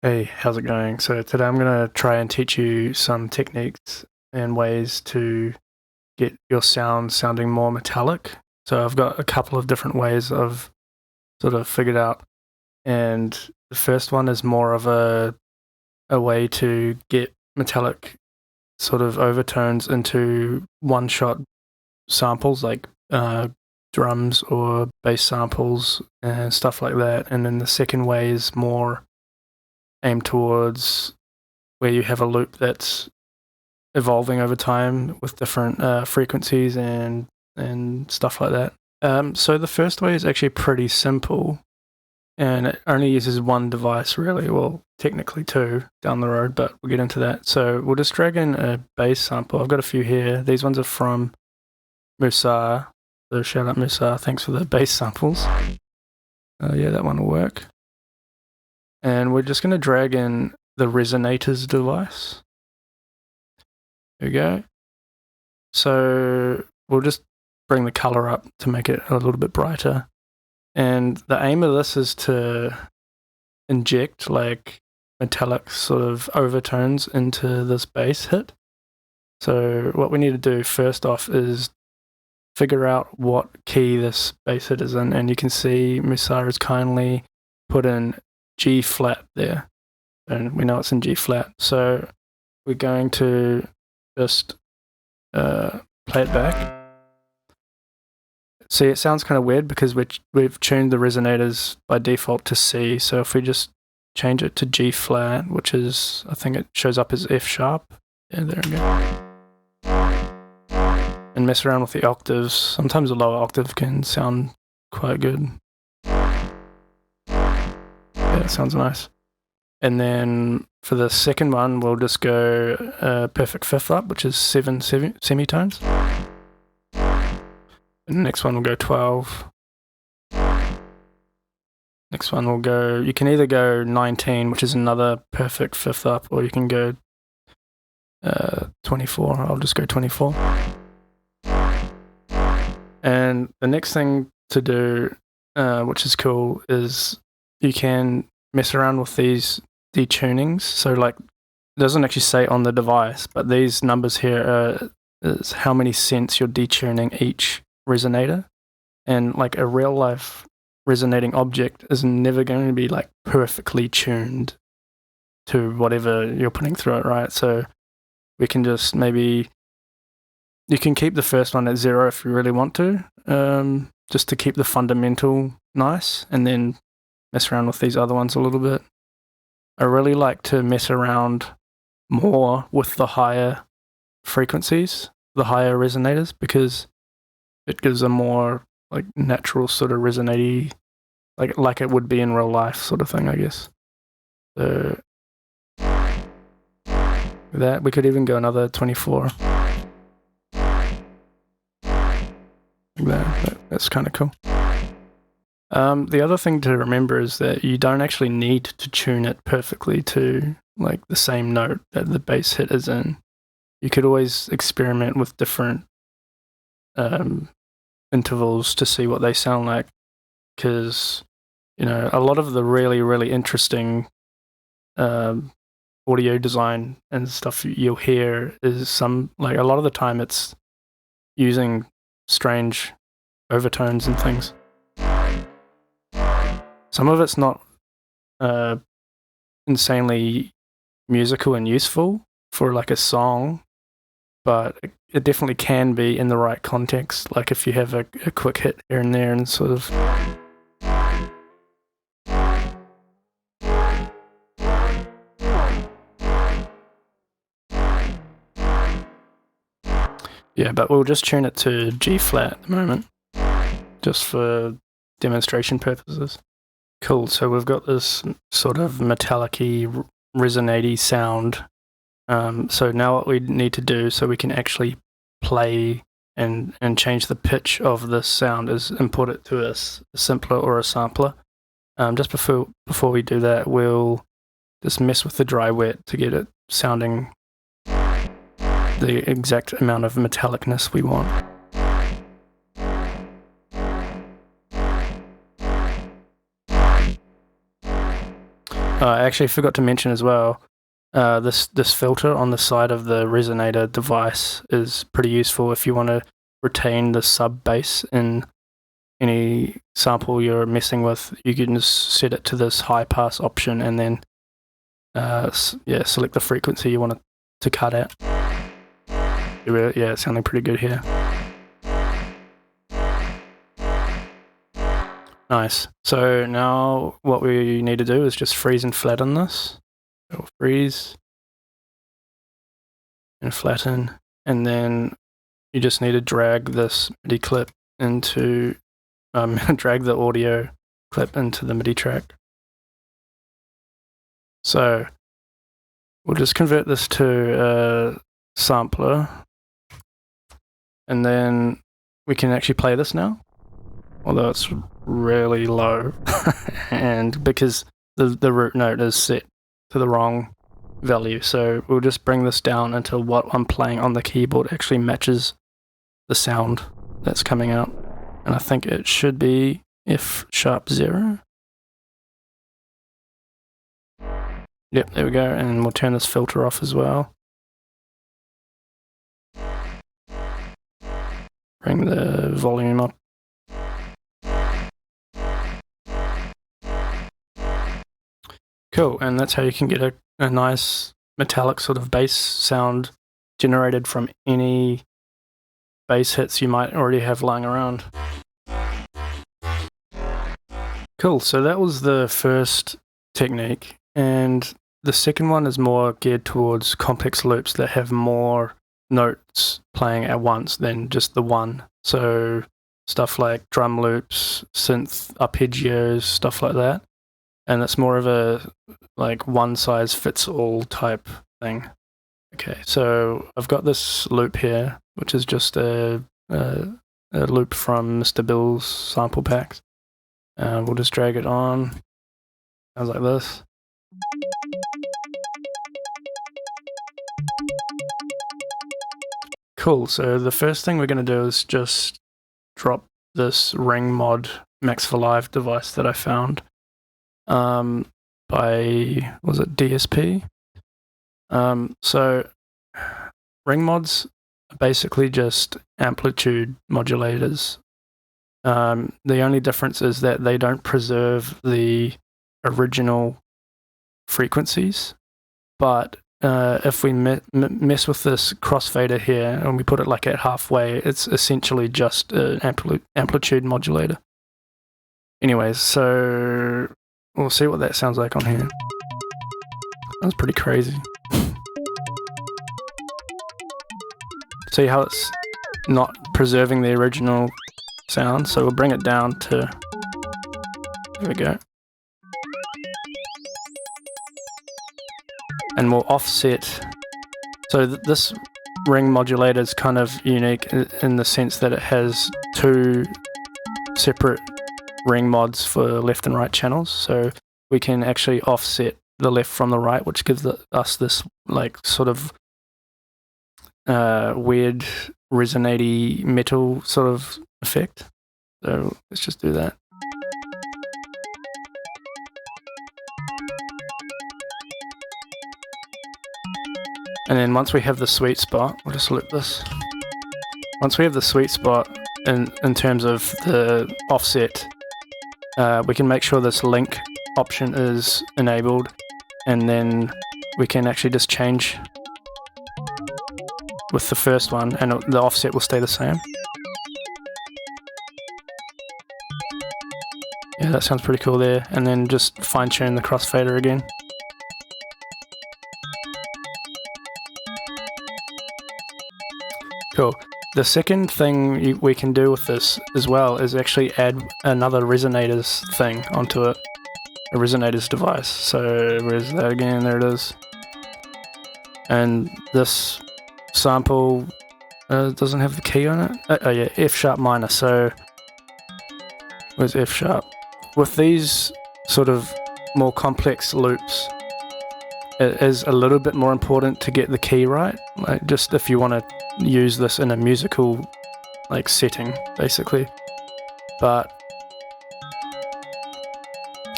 Hey, how's it going? So today I'm going to try and teach you some techniques and ways to get your sound sounding more metallic. So I've got a couple of different ways I've sort of figured out. And the first one is more of a way to get metallic sort of overtones into one-shot samples like drums or bass samples and stuff like that. And then the second way is more aimed towards where you have a loop that's evolving over time with different frequencies and stuff like that. So the first way is actually pretty simple, and it only uses one device really, well technically two down the road, but we'll get into that. So we'll just drag in a bass sample. I've got a few here. These ones are from Musa, so shout out Musa, thanks for the bass samples. Yeah, that one will work. And we're just going to drag in the Resonators device. There we go. So we'll just bring the color up to make it a little bit brighter. And the aim of this is to inject like metallic sort of overtones into this bass hit. So what we need to do first off is figure out what key this bass hit is in. And you can see Musa has kindly put in G flat there, and we know it's in G flat. So we're going to just play it back. See, it sounds kind of weird because we've tuned the resonators by default to C. So if we just change it to G flat, which is, I think it shows up as F sharp. Yeah, there we go. And mess around with the octaves. Sometimes a lower octave can sound quite good. Yeah, it sounds nice. And then for the second one, we'll just go perfect fifth up, which is 7 semitones. And the next one will go 12. Next one will go, you can either go 19, which is another perfect fifth up, or you can go 24. I'll just go 24. And the next thing to do, which is cool, is you can mess around with these detunings. So like, it doesn't actually say on the device, but these numbers here is how many cents you're detuning each resonator. And like a real life resonating object is never going to be like perfectly tuned to whatever you're putting through it, right? So we can just maybe, you can keep the first one at 0 if you really want to, just to keep the fundamental nice, and then mess around with these other ones a little bit. I really like to mess around more with the higher frequencies, the higher resonators, because it gives a more like natural sort of resonate-y, like it would be in real life sort of thing, I guess. So that we could even go another 24. Like that. That's kind of cool. The other thing to remember is that you don't actually need to tune it perfectly to like the same note that the bass hit is in. You could always experiment with different intervals to see what they sound like, because you know, a lot of the really, really interesting audio design and stuff you'll hear is some, like a lot of the time it's using strange overtones and things. Some of it's not insanely musical and useful for like a song, but it definitely can be in the right context. Like if you have a quick hit here and there and sort of. Yeah, but we'll just tune it to G flat at the moment, just for demonstration purposes. Cool, so we've got this sort of metallic-y, resonate-y sound. So now what we need to do so we can actually play and change the pitch of this sound is input it to a simpler or a sampler. Just before we do that, we'll just mess with the dry wet to get it sounding the exact amount of metallicness we want. I actually forgot to mention as well, this filter on the side of the Resonator device is pretty useful if you want to retain the sub bass in any sample you're messing with. You can just set it to this high pass option and then select the frequency you want it to cut at. Yeah, it's sounding pretty good here. Nice. So now what we need to do is just freeze and flatten this. So freeze and flatten, and then you just need to drag this MIDI clip into, drag the audio clip into the MIDI track. So we'll just convert this to a sampler, and then we can actually play this now, although it's really low, and because the root note is set to the wrong value, so we'll just bring this down until what I'm playing on the keyboard actually matches the sound that's coming out, and I think it should be F#0. Yep, there we go, and we'll turn this filter off as well. Bring the volume up. Cool, and that's how you can get a nice metallic sort of bass sound generated from any bass hits you might already have lying around. Cool, so that was the first technique, and the second one is more geared towards complex loops that have more notes playing at once than just the one. So stuff like drum loops, synth arpeggios, stuff like that. And it's more of a like one size fits all type thing. Okay, so I've got this loop here, which is just a loop from Mr. Bill's sample packs. We'll just drag it on. Sounds like this. Cool, so the first thing we're going to do is just drop this ring mod Max for Live device that I found. By, was it DSP? So ring mods are basically just amplitude modulators. The only difference is that they don't preserve the original frequencies, but if we mess with this crossfader here and we put it like at halfway, it's essentially just an amplitude modulator. Anyways, so we'll see what that sounds like on here. That's pretty crazy. See how it's not preserving the original sound, so we'll bring it down to, there we go. And we'll offset, so this ring modulator is kind of unique in the sense that it has two separate ring mods for left and right channels, so we can actually offset the left from the right, which gives us this like sort of weird resonaty metal sort of effect. So let's just do that. And then once we have the sweet spot, we'll just loop this. Once we have the sweet spot in terms of the offset, we can make sure this link option is enabled, and then we can actually just change with the first one and the offset will stay the same. Yeah, that sounds pretty cool there. And then just fine tune the crossfader again. Cool. The second thing we can do with this as well is actually add another Resonators thing onto it. A Resonators device. So where's that again? There it is. And this sample doesn't have the key on it. Oh yeah, F# minor. So where's F#? With these sort of more complex loops, it is a little bit more important to get the key right. Like just if you want to use this in a musical like setting, basically. But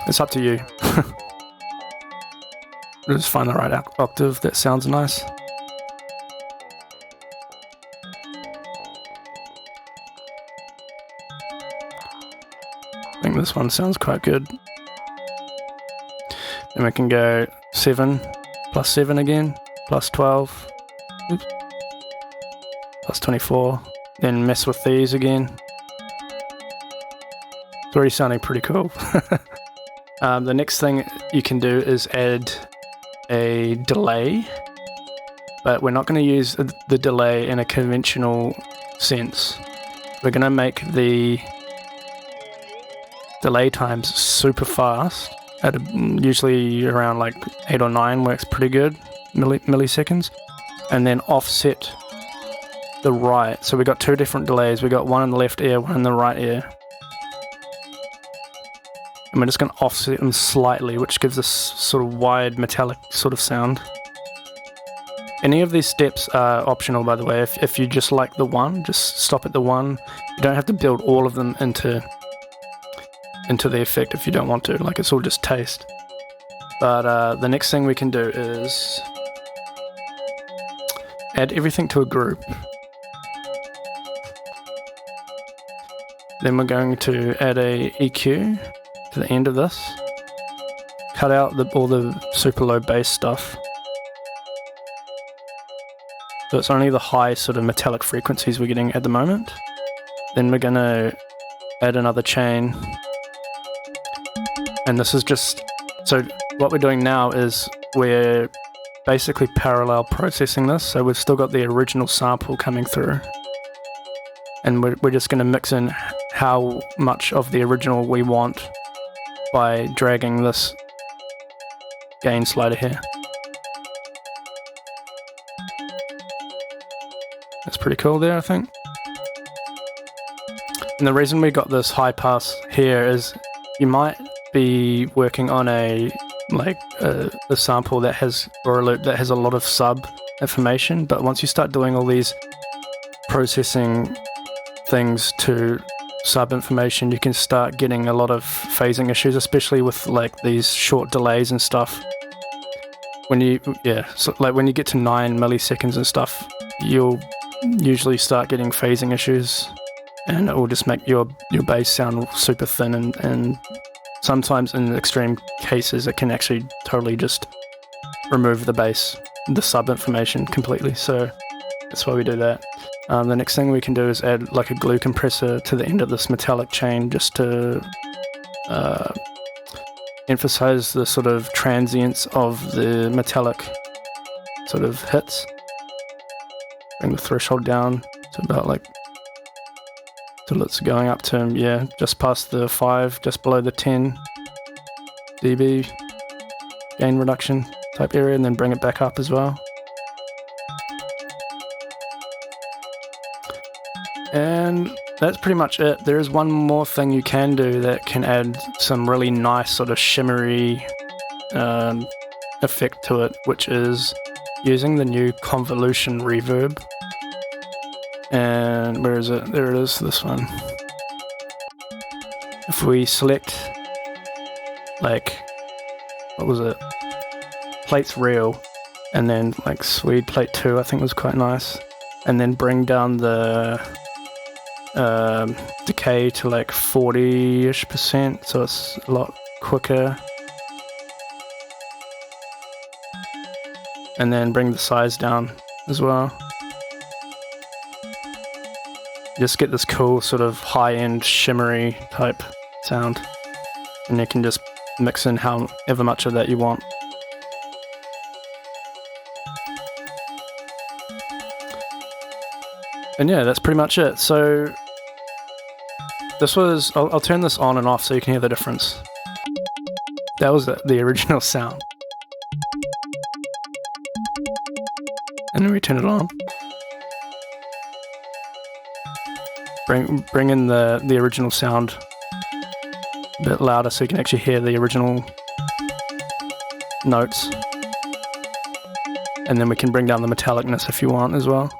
it's up to you. just find the right octave that sounds nice. I think this one sounds quite good. Then we can go 7, plus 7 again, plus 12, oops, plus 24, then mess with these again. It's already sounding pretty cool. The next thing you can do is add a delay, but we're not going to use the delay in a conventional sense. We're going to make the delay times super fast, at usually around like 8 or 9 works pretty good, milliseconds, and then offset the right. So we got 2 different delays. We got one in the left ear, one in the right ear. And we're just going to offset them slightly, which gives this sort of wide metallic sort of sound. Any of these steps are optional, by the way. If you just like the one, just stop at the one. You don't have to build all of them into the effect if you don't want to. Like, it's all just taste. But the next thing we can do is add everything to a group. Then we're going to add a EQ to the end of this. Cut out all the super low bass stuff. So it's only the high sort of metallic frequencies we're getting at the moment. Then we're going to add another chain. And this is just, so what we're doing now is we're basically parallel processing this. So we've still got the original sample coming through. And we're just going to mix in how much of the original we want by dragging this gain slider here. That's pretty cool there, I think. And the reason we got this high pass here is you might be working on a sample that has, or a loop that has a lot of sub information, but once you start doing all these processing things to sub information, you can start getting a lot of phasing issues, especially with like these short delays and stuff. When you when you get to 9 milliseconds and stuff, you'll usually start getting phasing issues, and it will just make your bass sound super thin, and sometimes in extreme cases it can actually totally just remove the sub information completely. So that's why we do that. The next thing we can do is add like a glue compressor to the end of this metallic chain, just to emphasize the sort of transience of the metallic sort of hits. Bring the threshold down to about like, till it's going up to, just past the 5, just below the 10 dB gain reduction type area, and then bring it back up as well. And that's pretty much it. There is one more thing you can do that can add some really nice sort of shimmery effect to it, which is using the new Convolution reverb. And where is it? There it is, this one. If we select, like, what was it? Plates real, and then like Swede plate 2, I think was quite nice. And then bring down the decay to like 40-ish%, so it's a lot quicker. And then bring the size down as well. Just get this cool sort of high-end shimmery type sound, and you can just mix in however much of that you want. And yeah, that's pretty much it. So this was, I'll turn this on and off so you can hear the difference. That was the original sound. And then we turn it on. Bring in the original sound a bit louder so you can actually hear the original notes. And then we can bring down the metallicness if you want as well,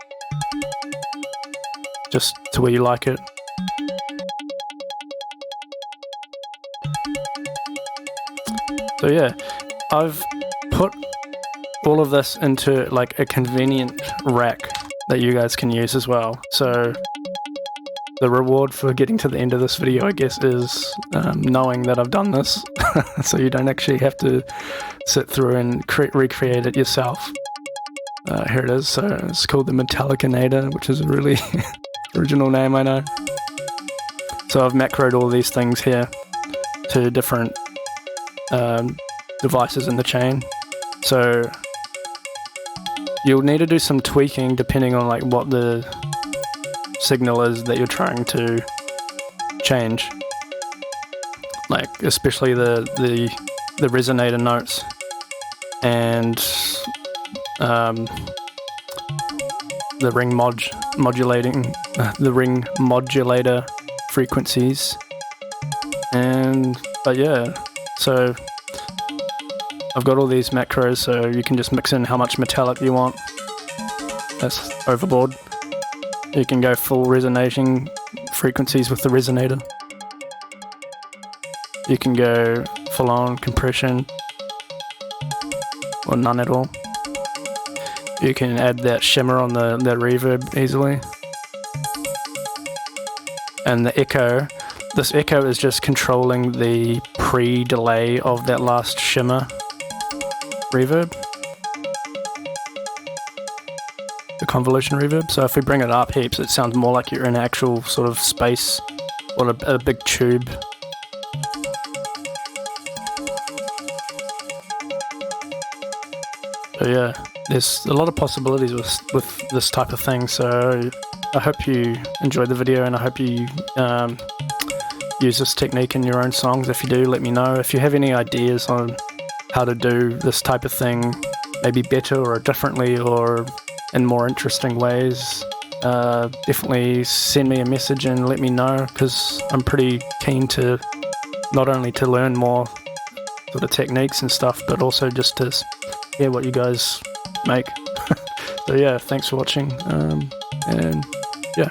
just to where you like it. So yeah, I've put all of this into like a convenient rack that you guys can use as well. So the reward for getting to the end of this video, I guess, is knowing that I've done this, so you don't actually have to sit through and recreate it yourself. Here it is. So it's called the Metallicanator, which is a really original name, I know. So I've macroed all these things here to different devices in the chain. So you'll need to do some tweaking depending on like what the signal is that you're trying to change, like especially the resonator notes and the ring modulator frequencies. But yeah, so I've got all these macros, so you can just mix in how much metallic you want. That's overboard. You can go full resonating frequencies with the resonator. You can go full on compression or none at all. You can add that shimmer on the reverb easily. And the echo, this echo is just controlling the pre-delay of that last shimmer reverb. The convolution reverb. So if we bring it up heaps, it sounds more like you're in actual sort of space or a big tube. So yeah, there's a lot of possibilities with this type of thing. So I hope you enjoyed the video, and I hope you use this technique in your own songs. If you do, let me know. If you have any ideas on how to do this type of thing, maybe better or differently or in more interesting ways, definitely send me a message and let me know, because I'm pretty keen to not only to learn more sort of techniques and stuff, but also just to hear what you guys make. So yeah, thanks for watching, and yeah.